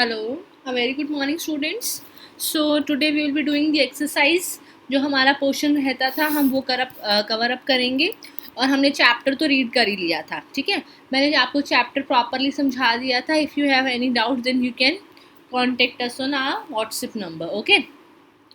Hello, a very good morning students. So today we will be doing the exercise. जो हमारा portion रहता था हम वो कवर अप करेंगे और हमने चैप्टर तो रीड कर ही लिया था. ठीक है, मैंने आपको चैप्टर प्रॉपरली समझा दिया था. If you have any doubt then you can contact us on our WhatsApp number. Okay,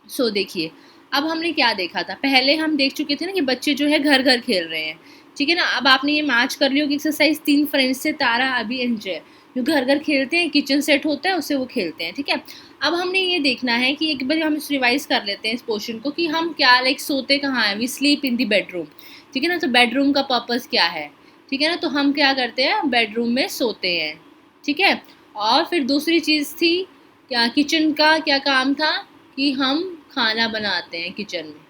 so देखिए अब हमने क्या देखा था. पहले हम देख चुके थे ना कि बच्चे जो है घर घर खेल रहे हैं. ठीक है ना, अब आपने ये मैच कर लियो कि एक्सरसाइज 3 फ्रेंड्स से तारा अभी एंजॉय जो घर घर खेलते हैं, किचन सेट होता है उससे वो खेलते हैं. ठीक है, अब हमने ये देखना है कि एक बार हम रिवाइज कर लेते हैं इस पोर्शन को कि हम क्या लाइक सोते कहाँ हैं. We sleep in the bedroom. ठीक है ना, तो बेडरूम का पर्पज़ क्या है. ठीक है ना, तो हम क्या करते हैं बेडरूम में सोते हैं. ठीक है, और फिर दूसरी चीज़ थी क्या, किचन का क्या काम था कि हम खाना बनाते हैं किचन में.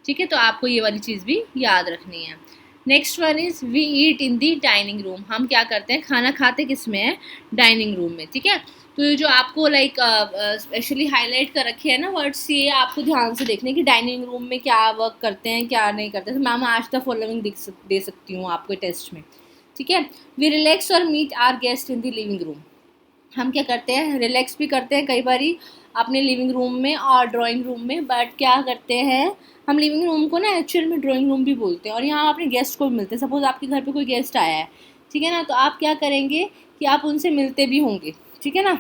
ठीक है, तो आपको ये वाली चीज़ भी याद रखनी है. Next one is we eat in the dining room. हम क्या करते हैं, खाना खाते किस में है, डाइनिंग रूम में. ठीक है, तो ये जो आपको लाइक स्पेशली हाईलाइट कर रखे हैं ना वर्ड्स, ये आपको ध्यान से देखने कि डाइनिंग रूम में क्या वर्क करते हैं क्या नहीं करते. तो मैम आज द फॉलोइंग दे सकती हूँ आपको टेस्ट में. ठीक है, वी रिलैक्स और meet our guest in the living room. हम क्या करते हैं, रिलैक्स भी करते हैं कई बारी अपने लिविंग रूम में और ड्राइंग रूम में. बट क्या करते हैं, हम लिविंग रूम को ना एक्चुअल में ड्राइंग रूम भी बोलते हैं और यहाँ अपने गेस्ट को भी मिलते हैं. सपोज़ आपके घर पे कोई गेस्ट आया है, ठीक है ना, तो आप क्या करेंगे कि आप उनसे मिलते भी होंगे. ठीक है ना,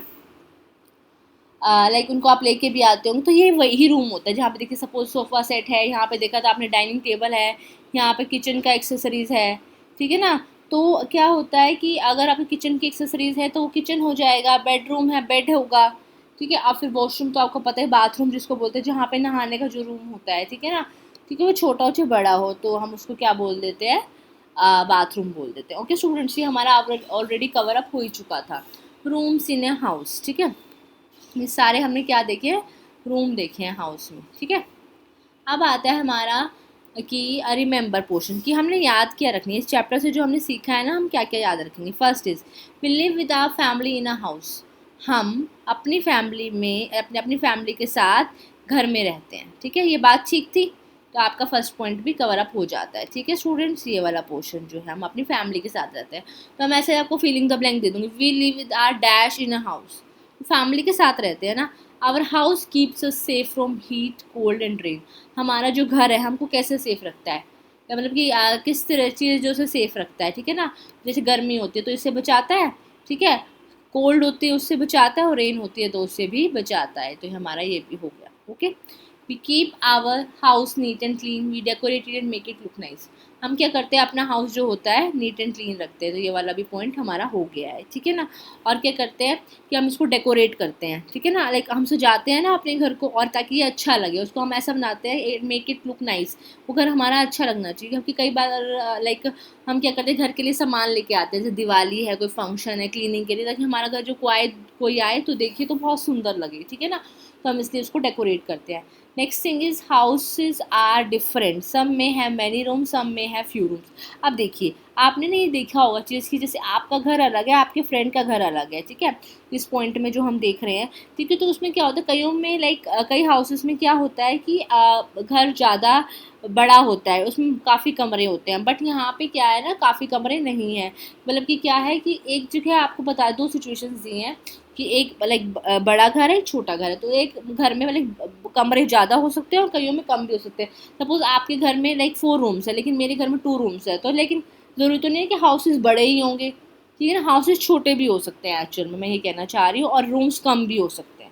लाइक उनको आप लेके भी आते होंगे. तो ये वही रूम होता है जहाँ पे देखिए सपोज सोफ़ा सेट है, यहाँ पे देखा था आपने डाइनिंग टेबल है, यहाँ पे किचन का एक्सेसरीज़ है. ठीक है ना, तो क्या होता है कि अगर आपकी किचन की एक्सेसरीज़ है तो वो किचन हो जाएगा, बेडरूम है बेड होगा. ठीक है, और फिर वॉशरूम तो आपको पता है बाथरूम जिसको बोलते हैं, जहाँ पे नहाने का जो रूम होता है. ठीक है ना, ठीक है, वो छोटा हो चाहे बड़ा हो तो हम उसको क्या बोल देते हैं, बाथरूम बोल देते हैं. ओके स्टूडेंट्स, ये हमारा ऑलरेडी कवर अप हो ही चुका था. Rooms in a house. ठीक है, ये सारे हमने क्या देखे हैं, रूम देखे हैं हाउस में. ठीक है, अब आता है हमारा कि रिमेंबर पोर्शन की हमने याद क्या रखनी है. इस चैप्टर से जो हमने सीखा है ना, हम क्या क्या याद रखेंगे. First is we live with our family in a house. हम अपनी फैमिली में अपने अपनी फैमिली के साथ घर में रहते हैं. ठीक है, ये बात ठीक थी, तो आपका फर्स्ट पॉइंट भी कवर अप हो जाता है. ठीक है स्टूडेंट्स, ये वाला पोर्शन जो है हम अपनी फैमिली के साथ रहते हैं. तो हम ऐसे आपको फीलिंग द ब्लैंक दे दूँगी. We live with our dash in a house. Family के साथ रहते हैं ना. Our house keeps us safe from heat cold and rain. हमारा जो घर है हमको कैसे सेफ रखता है, या मतलब कि किस तरह चीज़ों से सेफ रखता है. ठीक है ना, जैसे गर्मी होती है तो इससे बचाता है. ठीक है, कोल्ड होती है उससे बचाता है, और रेन होती है तो उससे भी बचाता है. तो हमारा ये भी हो गया. Okay, we keep our house neat and clean, we decorated and make it look nice. हम क्या करते हैं, अपना हाउस जो होता है नीट एंड क्लीन रखते हैं. तो ये वाला भी पॉइंट हमारा हो गया है. ठीक है ना, और क्या करते हैं कि हम इसको डेकोरेट करते हैं. ठीक है ना, लाइक हम सजाते हैं ना अपने घर को, और ताकि ये अच्छा लगे उसको हम ऐसा बनाते हैं, मेक इट लुक नाइस. वो घर हमारा अच्छा लगना चाहिए. क्योंकि कई बार लाइक हम क्या करते हैं, घर के लिए सामान लेके आते हैं, जैसे दिवाली है, कोई फंक्शन है, क्लीनिंग के लिए, ताकि हमारा घर जो कोई आए तो देखिए तो बहुत सुंदर लगे. ठीक है ना, तो हम इसलिए उसको डेकोरेट करते हैं. Next thing is houses are different. Some में है मैनी रूम्स, सम में है फ्यू रूम्स. अब देखिए आपने नहीं देखा होगा चीज़ की, जैसे आपका घर अलग है, आपके फ्रेंड का घर अलग है. ठीक है, इस पॉइंट में जो हम देख रहे हैं. ठीक है, तो उसमें क्या होता है, कईयों में लाइक कई हाउसेस में क्या होता है कि घर ज़्यादा बड़ा होता है, उसमें काफ़ी कमरे होते हैं. बट यहाँ पे क्या है ना, काफ़ी कमरे नहीं हैं. मतलब कि क्या है कि एक जगह आपको बता दो सिचुएशंस दी हैं कि एक लाइक बड़ा घर है, एक छोटा घर है. तो एक घर में लाइक कमरे ज़्यादा हो सकते हैं और कईयों में कम भी हो सकते हैं. सपोज़ आपके घर में लाइक 4 रूम्स है लेकिन मेरे घर में 2 रूम्स है, तो लेकिन ज़रूरी तो नहीं है कि हाउसेस बड़े ही होंगे. ठीक है ना, हाउसेस छोटे भी हो सकते हैं एक्चुअल में, मैं ये कहना चाह रही हूँ, और रूम्स कम भी हो सकते हैं.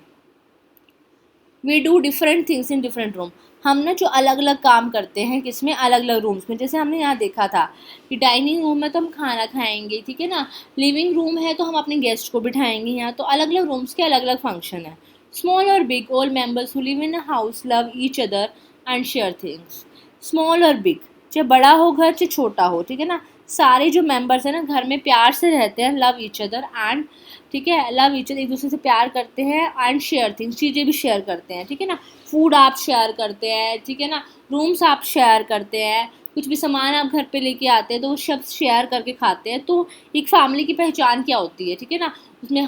We do different things in different room. हम ना जो अलग अलग काम करते हैं किसमें, अलग अलग रूम्स में. जैसे हमने यहाँ देखा था कि डाइनिंग रूम में तो हम खाना खाएंगे. ठीक है ना, लिविंग रूम है तो हम अपने गेस्ट को बिठाएंगे यहाँ. तो अलग अलग रूम्स के अलग अलग फंक्शन है. स्मॉल और big, all members who live in a house love each other and share things. Small और बिग, चाहे बड़ा हो घर चाहे छोटा हो. ठीक है ना, सारे जो मेंबर्स हैं ना घर में प्यार से रहते हैं, लव ईच अदर एंड, ठीक है, लव ईच अदर, एक दूसरे से प्यार करते हैं, एंड शेयर थिंग्स, चीज़ें भी शेयर करते हैं. ठीक है ना, फूड आप शेयर करते हैं. ठीक है ना, रूम्स आप शेयर करते हैं, कुछ भी सामान आप घर पे लेके आते हैं तो वो सब शेयर करके खाते हैं. तो एक फैमिली की पहचान क्या होती है. ठीक है ना, उसमें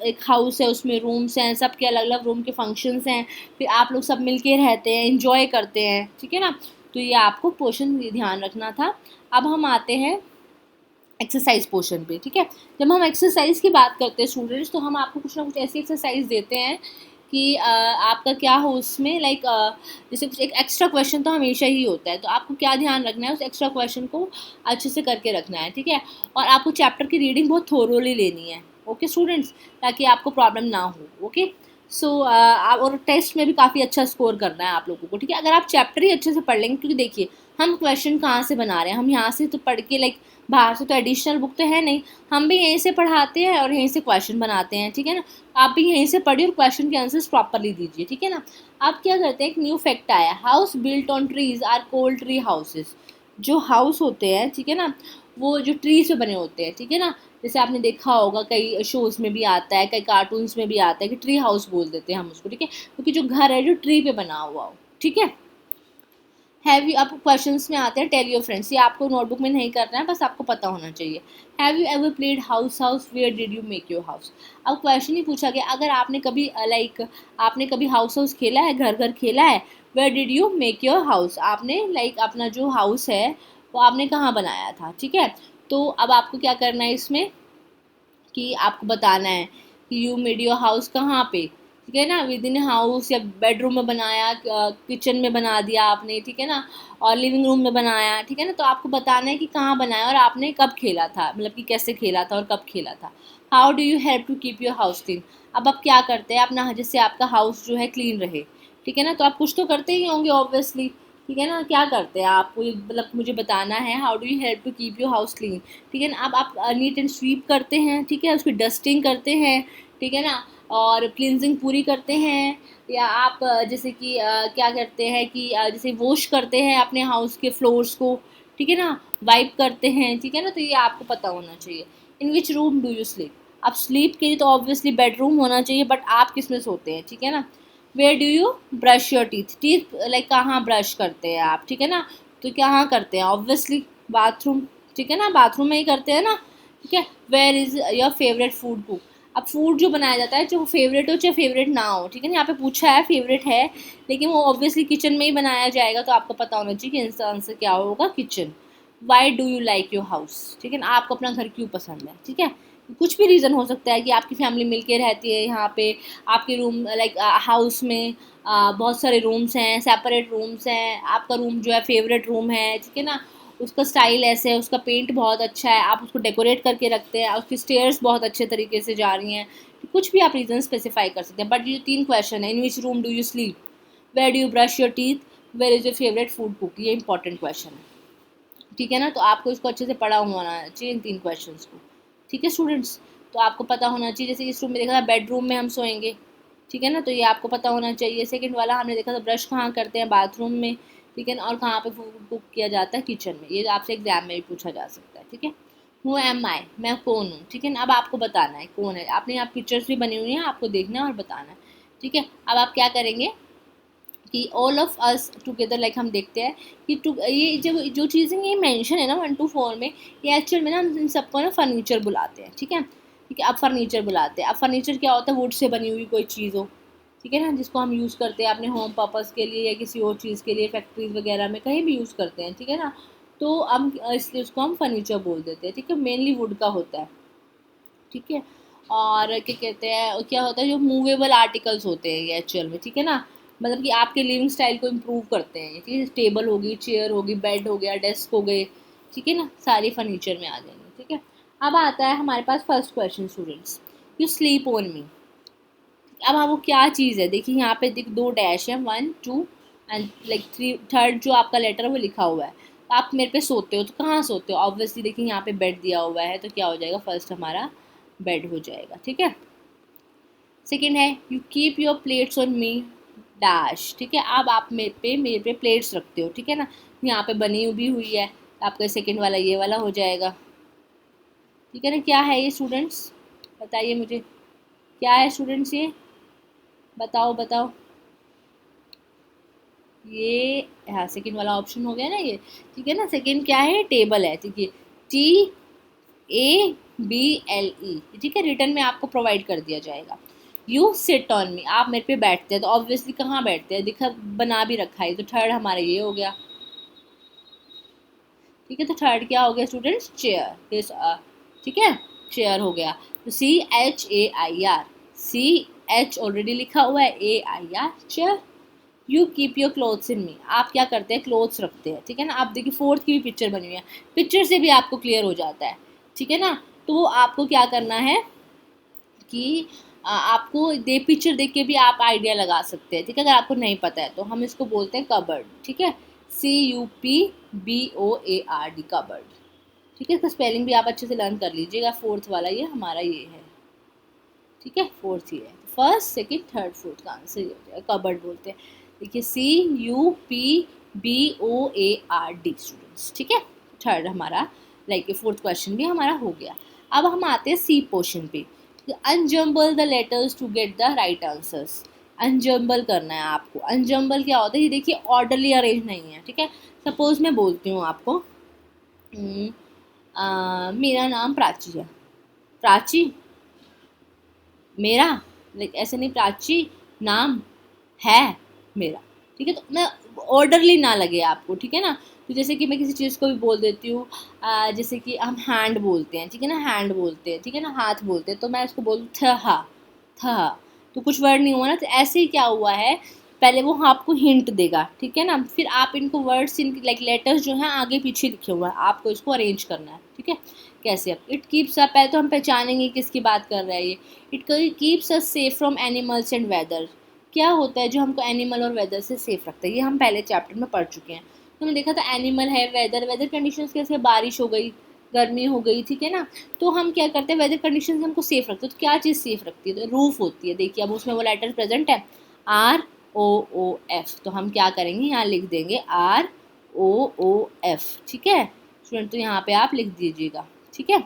एक हाउस है, उसमें रूम्स हैं, सबके अलग अलग रूम के फंक्शंस हैं, फिर आप लोग सब मिलके रहते हैं, इंजॉय करते हैं. ठीक है ना, तो ये आपको पोर्शन ध्यान रखना था. अब हम आते हैं एक्सरसाइज पोर्शन पे, ठीक है। जब हम एक्सरसाइज की बात करते हैं स्टूडेंट्स, तो हम आपको कुछ ना कुछ ऐसी एक्सरसाइज देते हैं कि आपका क्या हो उसमें, लाइक जैसे कुछ एक एक्स्ट्रा क्वेश्चन तो हमेशा ही होता है, तो आपको क्या ध्यान रखना है, उस एक्स्ट्रा क्वेश्चन को अच्छे से करके रखना है, ठीक है। और आपको चैप्टर की रीडिंग बहुत थोरोली लेनी है, ओके स्टूडेंट्स, ताकि आपको प्रॉब्लम ना हो, ओके। सो और टेस्ट में भी काफ़ी अच्छा स्कोर करना है आप लोगों को, ठीक है। अगर आप चैप्टर ही अच्छे से पढ़ लेंगे, क्योंकि देखिए हम क्वेश्चन कहाँ से बना रहे हैं, हम यहाँ से तो पढ़ के, लाइक बाहर से तो एडिशनल बुक तो है नहीं, हम भी यहीं से पढ़ाते हैं और यहीं से क्वेश्चन बनाते हैं, ठीक है ना। आप भी यहीं से पढ़िए और क्वेश्चन के आंसर्स प्रॉपरली दीजिए, ठीक है ना। आप क्या करते हैं, एक न्यू फैक्ट आया, house built on trees are called tree houses. जो हाउस होते हैं, ठीक है ना, वो जो ट्री से बने होते हैं, ठीक है ना। जैसे आपने देखा होगा कई शोज़ में भी आता है, कई कार्टून्स में भी आता है कि ट्री हाउस बोल देते हैं हम उसको, ठीक है, क्योंकि जो घर है जो ट्री पे बना हुआ हो, ठीक है। हैव यू, आपको क्वेश्चंस में आते हैं, टेल योर फ्रेंड्स, ये आपको नोटबुक में नहीं करना है, बस आपको पता होना चाहिए। Have you ever played house house, where did you make your house. अब क्वेश्चन ही पूछा गया, अगर आपने कभी लाइक आपने कभी हाउस हाउस खेला है, घर घर खेला है, where did you make your house, आपने लाइक अपना जो हाउस है वो आपने कहाँ बनाया था, ठीक है। तो अब आपको क्या करना है इसमें कि आपको बताना है कि यू मेड योर हाउस कहाँ पे, ठीक है ना, विद इन हाउस या बेडरूम में बनाया, किचन में बना दिया आपने, ठीक है ना, और लिविंग रूम में बनाया, ठीक है ना। तो आपको बताना है कि कहाँ बनाया और आपने कब खेला था, मतलब कि कैसे खेला था और कब खेला था। How do you help to keep your house clean. अब आप क्या करते हैं अपना, जिससे आपका हाउस जो है क्लीन रहे, ठीक है ना। तो आप कुछ तो करते ही होंगे ऑब्वियसली, ठीक है ना। क्या करते हैं आपको, मतलब मुझे बताना है, how do you help to keep your house clean, ठीक है ना। अब आप नीट एंड स्वीप करते हैं, ठीक है, उसकी डस्टिंग करते हैं, ठीक है ना, और क्लिनजिंग पूरी करते हैं, या आप जैसे कि क्या करते हैं कि जैसे वॉश करते हैं अपने हाउस के फ्लोर्स को, ठीक है ना, वाइप करते हैं, ठीक है ना। तो ये आपको पता होना चाहिए। In which room do you sleep, आप स्लीप के लिए तो ऑब्वियसली बेडरूम होना चाहिए, बट आप किस में सोते हैं, ठीक है ना। Where do you brush your teeth, teeth like कहाँ ब्रश करते हैं आप, ठीक है ना। तो कहाँ करते हैं, ऑब्वियसली बाथरूम, ठीक है ना, बाथरूम में ही करते हैं ना, ठीक है। Where is your favourite food cook, अब फूड जो बनाया जाता है, चाहे वो फेवरेट हो चाहे फेवरेट ना हो, ठीक है ना। यहाँ पे पूछा है फेवरेट है, लेकिन वो ऑब्वियसली किचन में ही बनाया जाएगा, तो आपको पता होना चाहिए कि इसका आंसर क्या होगा, kitchen. Why do you like your house, ठीक है ना, आपको अपना घर क्यों पसंद है, ठीक है। कुछ भी रीज़न हो सकता है कि आपकी फैमिली मिलके रहती है यहाँ पे, आपके रूम लाइक हाउस में बहुत सारे रूम्स हैं, सेपरेट रूम्स हैं, आपका रूम जो है फेवरेट रूम है, ठीक है ना, उसका स्टाइल ऐसे है, उसका पेंट बहुत अच्छा है, आप उसको डेकोरेट करके रखते हैं, उसकी स्टेयर्स बहुत अच्छे तरीके से जा रही हैं, कुछ भी आप रीज़न स्पेसिफाई कर सकते हैं। बट ये 3 क्वेश्चन है, in which room do you sleep, where do you brush your teeth, where is your favourite food cook, ये इंपॉर्टेंट क्वेश्चन है, ठीक है ना। तो आपको इसको अच्छे से पढ़ा होना चाहिए इन 3 क्वेश्चंस को, ठीक है स्टूडेंट्स। तो आपको पता होना चाहिए, जैसे इस रूम में देखा था बेडरूम में हम सोएंगे, ठीक है ना, तो ये आपको पता होना चाहिए। सेकंड वाला हमने देखा था ब्रश कहाँ करते हैं, बाथरूम में, ठीक है ना, और कहाँ पे फूड कुक किया जाता है, किचन में। ये आपसे एग्जाम में भी पूछा जा सकता है, ठीक है। हु एम आई, मैं कौन हूँ, ठीक है ना। अब आपको बताना है कौन है, आपने यहाँ पिक्चर्स भी बनी हुई हैं, आपको देखना है और बताना है, ठीक है। अब आप क्या करेंगे कि all of us together, like हम देखते हैं कि ये जब जो चीज़ें ये मेंशन है ना 1 to 4 में, ये एक्चुअल में ना हम इन सबको ना फर्नीचर बुलाते हैं, ठीक है, ठीक है। अब फर्नीचर बुलाते हैं, अब फर्नीचर क्या होता है, वुड से बनी हुई कोई चीज़ हो, ठीक है ना, जिसको हम यूज़ करते हैं अपने होम पर्पज़ के लिए या किसी और चीज़ के लिए, फैक्ट्रीज वगैरह में कहीं भी यूज़ करते हैं, ठीक है ना। तो हम इसलिए उसको हम फर्नीचर बोल देते हैं, ठीक है, मेनली वुड का होता है, ठीक है। और क्या कहते हैं, क्या होता है, जो मूवेबल आर्टिकल्स होते हैं ये एक्चुअल में, ठीक है ना, मतलब कि आपके लिविंग स्टाइल को इम्प्रूव करते हैं ये, ठीक है। टेबल होगी, चेयर होगी, बेड हो गया, डेस्क हो गए, ठीक है ना, सारे फर्नीचर में आ जाएंगे, ठीक है। अब आता है हमारे पास first question students, you sleep on me. अब हाँ वो क्या चीज़ है, देखिए यहाँ पे देख 2 डैश है, 1 2 एंड लाइक 3, थर्ड जो आपका लेटर है वो लिखा हुआ है। तो आप मेरे पे सोते हो, तो कहाँ सोते हो, ऑब्वियसली देखिए यहाँ पे बेड दिया हुआ है, तो क्या हो जाएगा, फर्स्ट हमारा बेड हो जाएगा, ठीक है। सेकेंड है, you keep your plates on me dash, ठीक है। अब आप मेरे पे प्लेट्स रखते हो, ठीक है ना, यहाँ पे बनी हुई हुई है, आपका सेकेंड वाला ये वाला हो जाएगा, ठीक है ना। क्या है ये स्टूडेंट्स, बताइए मुझे, क्या है स्टूडेंट्स ये, बताओ बताओ। ये हाँ सेकेंड वाला ऑप्शन हो गया ना ये, ठीक है ना। सेकेंड क्या है, टेबल है, ठीक है, TABLE, ठीक है, रिटर्न में आपको प्रोवाइड कर दिया जाएगा। यू सिट ऑन मी, आप मेरे पे बैठते हैं, तो ऑब्वियसली कहाँ बैठते हैं, दिखा बना भी रखा है, तो थर्ड हमारा ये हो गया, ठीक है। तो थर्ड क्या हो गया स्टूडेंट्स, चेयर। ठीक है, चेयर हो गया। तो CHAIR, CH ऑलरेडी लिखा हुआ है, AIR chair. You keep your clothes in me, आप क्या करते हैं, क्लोथ्स रखते हैं। ठीक है ना। आप देखिए फोर्थ की भी पिक्चर बनी हुई है, पिक्चर से भी आपको क्लियर हो जाता है। ठीक है ना। तो आपको क्या करना है कि आपको पिक्चर देख के भी आप आइडिया लगा सकते हैं। ठीक है, अगर आपको नहीं पता है तो हम इसको बोलते हैं कबर्ड। ठीक है, CUPBOARD कबर्ड। ठीक है, इसका स्पेलिंग भी आप अच्छे से लर्न कर लीजिएगा। फोर्थ वाला ये हमारा ये है। ठीक है, फोर्थ ही है। फर्स्ट सेकंड थर्ड फोर्थ का आंसर ये हो जाएगा, कबर्ड बोलते हैं। देखिए CUPBOARD स्टूडेंट्स। ठीक है, थर्ड हमारा लाइक फोर्थ क्वेश्चन भी हमारा हो गया। अब हम आते हैं सी पोर्शन पे। Unjumble the letters to get the right answers. Unjumble करना है आपको। अनजम्बल क्या होता है, ये देखिए ऑर्डरली अरेंज नहीं है। ठीक है, सपोज मैं बोलती हूँ आपको मेरा नाम प्राची है। प्राची मेरा, लाइक ऐसे नहीं, प्राची नाम है मेरा। ठीक है, तो मैं ऑर्डरली ना लगे आपको। ठीक है ना। तो जैसे कि मैं किसी चीज़ को भी बोल देती हूँ, जैसे कि हम हैंड बोलते हैं। ठीक है ना, हैंड बोलते हैं। ठीक है ना, हाथ बोलते हैं। तो मैं उसको बोलूँ था, तो कुछ वर्ड नहीं हुआ ना। तो ऐसे ही क्या हुआ है, पहले वो आपको हिंट देगा। ठीक है ना, फिर आप इनको वर्ड्स, इन लाइक लेटर्स जो हैं आगे पीछे लिखे हुआ है, आपको इसको अरेंज करना है। ठीक है, कैसे अब इट कीप्स अप है तो हम पहचानेंगे किसकी बात कर रहा है ये। It keeps us safe from animals and weather. क्या होता है जो हमको एनिमल और वेदर से सेफ रखता है, ये हम पहले चैप्टर में पढ़ चुके हैं। तो हमने देखा था एनिमल है, वेदर, वेदर कंडीशंस कैसे, बारिश हो गई, गर्मी हो गई। ठीक है ना। तो हम क्या करते हैं, वेदर कंडीशंस हमको सेफ रखते हैं। तो क्या चीज़ सेफ रखती है, तो रूफ होती है। देखिए अब उसमें वो लेटर प्रेजेंट है, ROOF। तो हम क्या करेंगे, यहाँ लिख देंगे ROOF। ठीक है स्टूडेंट, तो यहाँ पे आप लिख दीजिएगा। ठीक है,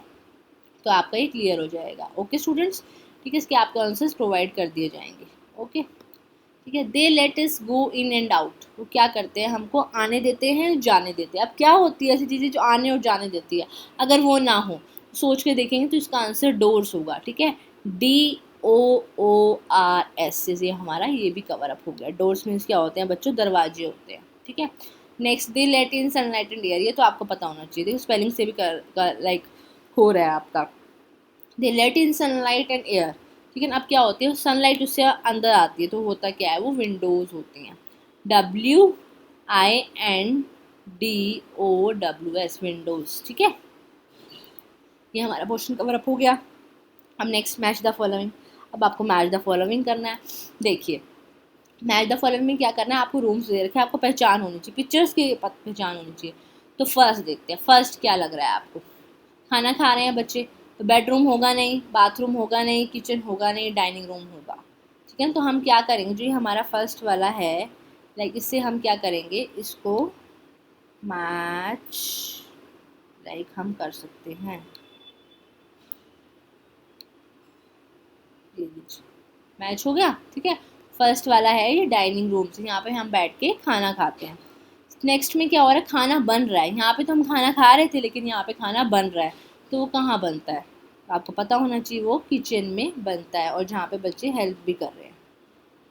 तो आपका ये क्लियर हो जाएगा। ओके स्टूडेंट्स, ठीक है, इसके आपको आंसर्स प्रोवाइड कर दिए जाएंगे। ओके, ठीक है। दे लेट इस गो इन एंड आउट, वो क्या करते हैं, हमको आने देते हैं, जाने देते हैं। अब क्या होती है ऐसी चीज़ें जो आने और जाने देती है, अगर वो ना हो, सोच के देखेंगे तो इसका आंसर डोर्स होगा। ठीक है, DOORS से ये हमारा ये भी कवर अप हो गया। डोर्स मीन्स क्या होते हैं बच्चों, दरवाजे होते हैं। ठीक है, next they let in sunlight and air, ये तो आपको पता होना चाहिए। देखो स्पेलिंग से भी लाइक हो रहा है आपका। They let in sunlight and air. ठीक है ना, अब क्या होती है, सनलाइट उससे अंदर आती है, तो होता क्या है, वो विंडोज़ होती हैं। WINDOWS Windows. ठीक है, ये हमारा पोर्शन कवर अप हो गया। अब नेक्स्ट मैच द फॉलोइंग। अब आपको मैच द फॉलोइंग करना है। देखिए मैच द फॉलोइंग में क्या करना है, आपको रूम्स दे रखे हैं, आपको पहचान होनी चाहिए, पिक्चर्स की पहचान होनी चाहिए। तो फर्स्ट देखते हैं, फर्स्ट क्या लग रहा है आपको, खाना खा रहे हैं बच्चे, तो बेडरूम होगा नहीं, बाथरूम होगा नहीं, किचन होगा नहीं, डाइनिंग रूम होगा। ठीक है, तो हम क्या करेंगे, जो ये हमारा फर्स्ट वाला है, लाइक इससे हम क्या करेंगे, इसको मैच लाइक हम कर सकते हैं। मैच हो गया। ठीक है, फर्स्ट वाला है ये डाइनिंग रूम, से यहाँ पे हम बैठ के खाना खाते हैं। नेक्स्ट में क्या हो रहा है, खाना बन रहा है। यहाँ पे तो हम खाना खा रहे थे, लेकिन यहाँ पे खाना बन रहा है। तो वो कहाँ बनता है, आपको पता होना चाहिए, वो किचन में बनता है, और जहाँ पे बच्चे हेल्प भी कर रहे हैं।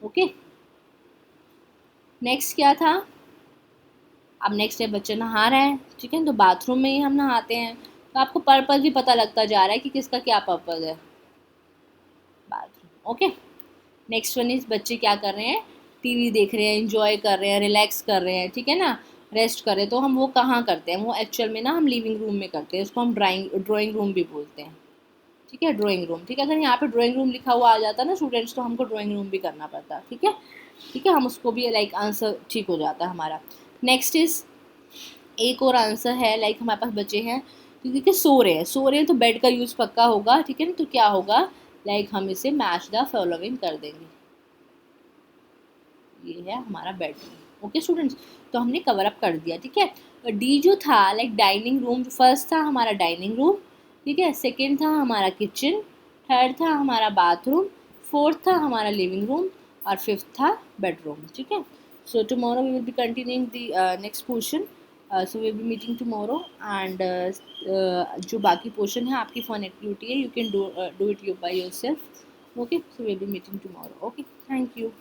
ओके, नेक्स्ट क्या था, अब नेक्स्ट है बच्चे नहा रहे हैं। ठीक है, तो बाथरूम में ही हम नहाते हैं। तो आपको पर्पज़ भी पता लगता जा रहा है कि किसका क्या पर्पज़ है, bathroom. Okay, next one is बच्चे क्या कर रहे हैं, टीवी देख रहे हैं, एंजॉय कर रहे हैं, रिलैक्स कर रहे हैं। ठीक है ना, रेस्ट कर रहे हैं। तो हम वो कहाँ करते हैं, वो एक्चुअल में ना हम लिविंग रूम में करते हैं, उसको हम ड्राइंग रूम भी बोलते हैं। ठीक है, ड्राइंग रूम। ठीक है, अगर यहाँ पे ड्राइंग रूम लिखा हुआ आ जाता ना स्टूडेंट्स, तो हमको ड्राइंग रूम भी करना पड़ता। ठीक है, ठीक है, हम उसको भी लाइक आंसर ठीक हो जाता है हमारा। नेक्स्ट इज एक और आंसर है, लाइक हमारे पास बच्चे हैं तो देखिए सो रहे हैं तो बेड का यूज़ पक्का होगा। ठीक है ना, तो क्या होगा, लाइक हम इसे मैच द फॉलोइंग कर देंगे। ये है हमारा बेडरूम। ओके स्टूडेंट्स, तो हमने कवर अप कर दिया। ठीक है, डी जो था लाइक डाइनिंग रूम, जो फर्स्ट था हमारा डाइनिंग रूम। ठीक है, सेकंड था हमारा किचन, थर्ड था हमारा बाथरूम, फोर्थ था हमारा लिविंग रूम, और फिफ्थ था बेडरूम। ठीक है, so tomorrow we will be continuing the next portion. So we will be meeting tomorrow, and जो बाकी पोर्शन है आपकी फन एक्टिविटी है, you can do it you by yourself. Okay, so we will be meeting tomorrow. Okay, thank you.